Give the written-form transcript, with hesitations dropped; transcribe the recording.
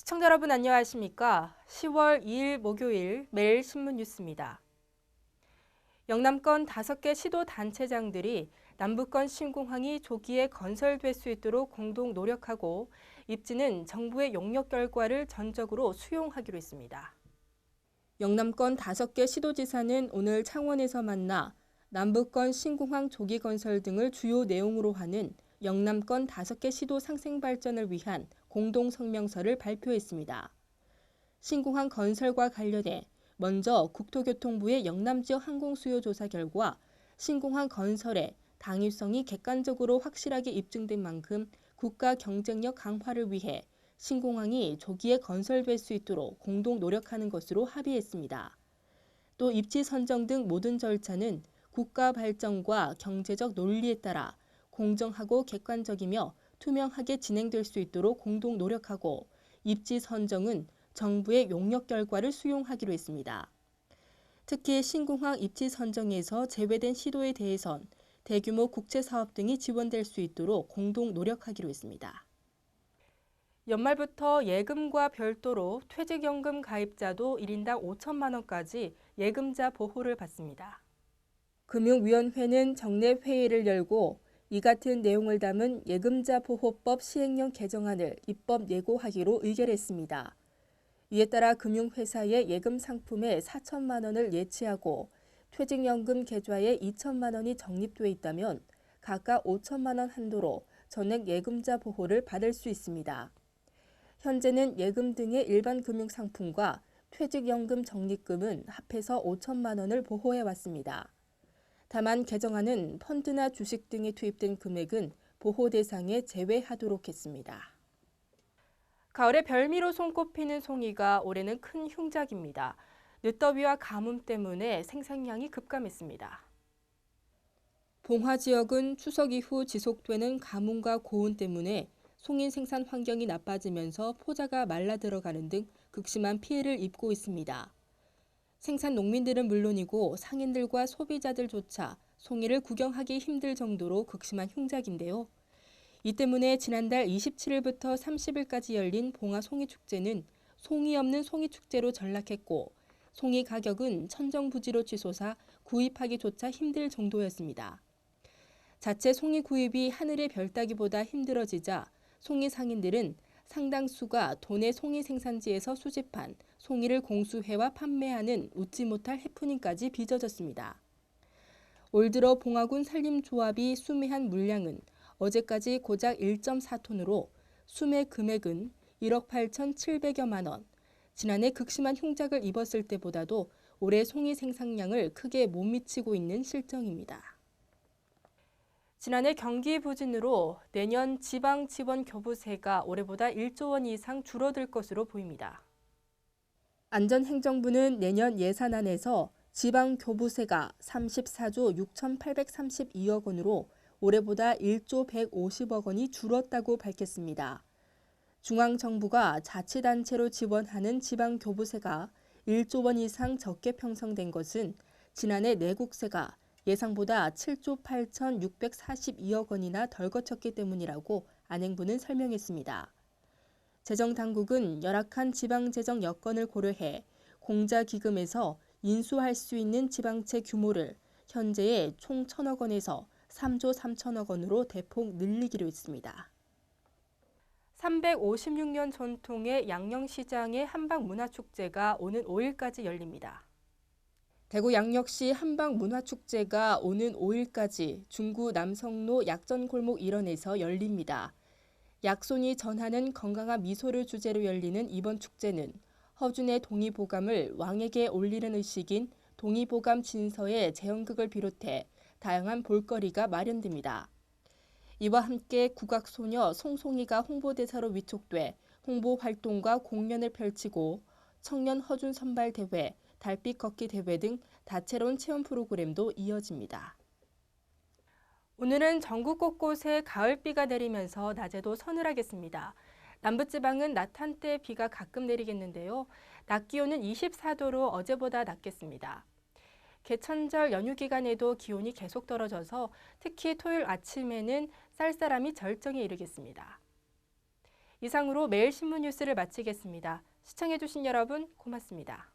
시청자 여러분 안녕하십니까? 10월 2일 목요일 매일 신문 뉴스입니다. 영남권 5개 시도단체장들이 남부권 신공항이 조기에 건설될 수 있도록 공동 노력하고 입지는 정부의 용역 결과를 전적으로 수용하기로 했습니다. 영남권 5개 시도지사는 오늘 창원에서 만나 남부권 신공항 조기 건설 등을 주요 내용으로 하는 영남권 5개 시도 상생 발전을 위한 공동 성명서를 발표했습니다. 신공항 건설과 관련해 먼저 국토교통부의 영남지역 항공수요 조사 결과 신공항 건설에 당위성이 객관적으로 확실하게 입증된 만큼 국가 경쟁력 강화를 위해 신공항이 조기에 건설될 수 있도록 공동 노력하는 것으로 합의했습니다. 또 입지 선정 등 모든 절차는 국가 발전과 경제적 논리에 따라 공정하고 객관적이며 투명하게 진행될 수 있도록 공동 노력하고 입지 선정은 정부의 용역 결과를 수용하기로 했습니다. 특히 신공항 입지 선정에서 제외된 시도에 대해선 대규모 국제사업 등이 지원될 수 있도록 공동 노력하기로 했습니다. 연말부터 예금과 별도로 퇴직연금 가입자도 1인당 5천만 원까지 예금자 보호를 받습니다. 금융위원회는 정례 회의를 열고 이 같은 내용을 담은 예금자 보호법 시행령 개정안을 입법 예고하기로 의결했습니다. 이에 따라 금융회사의 예금 상품에 4천만 원을 예치하고 퇴직연금 계좌에 2천만 원이 적립돼 있다면 각각 5천만 원 한도로 전액 예금자 보호를 받을 수 있습니다. 현재는 예금 등의 일반 금융상품과 퇴직연금 적립금은 합해서 5천만 원을 보호해왔습니다. 다만 개정안은 펀드나 주식 등에 투입된 금액은 보호 대상에 제외하도록 했습니다. 가을에 별미로 손꼽히는 송이가 올해는 큰 흉작입니다. 늦더위와 가뭄 때문에 생산량이 급감했습니다. 봉화 지역은 추석 이후 지속되는 가뭄과 고온 때문에 송이 생산 환경이 나빠지면서 포자가 말라 들어가는 등 극심한 피해를 입고 있습니다. 생산 농민들은 물론이고 상인들과 소비자들조차 송이를 구경하기 힘들 정도로 극심한 흉작인데요. 이 때문에 지난달 27일부터 30일까지 열린 봉화 송이축제는 송이 없는 송이축제로 전락했고 송이 가격은 천정부지로 치솟아 구입하기조차 힘들 정도였습니다. 자체 송이 구입이 하늘의 별 따기보다 힘들어지자 송이 상인들은 상당수가 도내 송이 생산지에서 수집한 송이를 공수해와 판매하는 웃지 못할 해프닝까지 빚어졌습니다. 올 들어 봉화군 산림조합이 수매한 물량은 어제까지 고작 1.4톤으로 수매 금액은 1억 8,700여만 원, 지난해 극심한 흉작을 입었을 때보다도 올해 송이 생산량을 크게 못 미치고 있는 실정입니다. 지난해 경기 부진으로 내년 지방 지원 교부세가 올해보다 1조 원 이상 줄어들 것으로 보입니다. 안전행정부는 내년 예산안에서 지방 교부세가 34조 6,832억 원으로 올해보다 1조 150억 원이 줄었다고 밝혔습니다. 중앙정부가 자치단체로 지원하는 지방 교부세가 1조 원 이상 적게 편성된 것은 지난해 내국세가 예상보다 7조 8,642억 원이나 덜 거쳤기 때문이라고 안행부는 설명했습니다. 재정당국은 열악한 지방재정 여건을 고려해 공자기금에서 인수할 수 있는 지방채 규모를 현재의 총 1,000억 원에서 3조 3천억 원으로 대폭 늘리기로 했습니다. 356년 전통의 양령시장의 한방문화축제가 오는 5일까지 열립니다. 대구 양력시 한방문화축제가 오는 5일까지 중구 남성로 약전골목 일원에서 열립니다. 약손이 전하는 건강한 미소를 주제로 열리는 이번 축제는 허준의 동의보감을 왕에게 올리는 의식인 동의보감 진서의 재연극을 비롯해 다양한 볼거리가 마련됩니다. 이와 함께 국악소녀 송송이가 홍보대사로 위촉돼 홍보활동과 공연을 펼치고 청년 허준 선발대회, 달빛 걷기 대회 등 다채로운 체험 프로그램도 이어집니다. 오늘은 전국 곳곳에 가을비가 내리면서 낮에도 서늘하겠습니다. 남부지방은 낮 한때 비가 가끔 내리겠는데요. 낮 기온은 24도로 어제보다 낮겠습니다. 개천절 연휴 기간에도 기온이 계속 떨어져서 특히 토요일 아침에는 쌀쌀함이 절정에 이르겠습니다. 이상으로 매일 신문 뉴스를 마치겠습니다. 시청해주신 여러분 고맙습니다.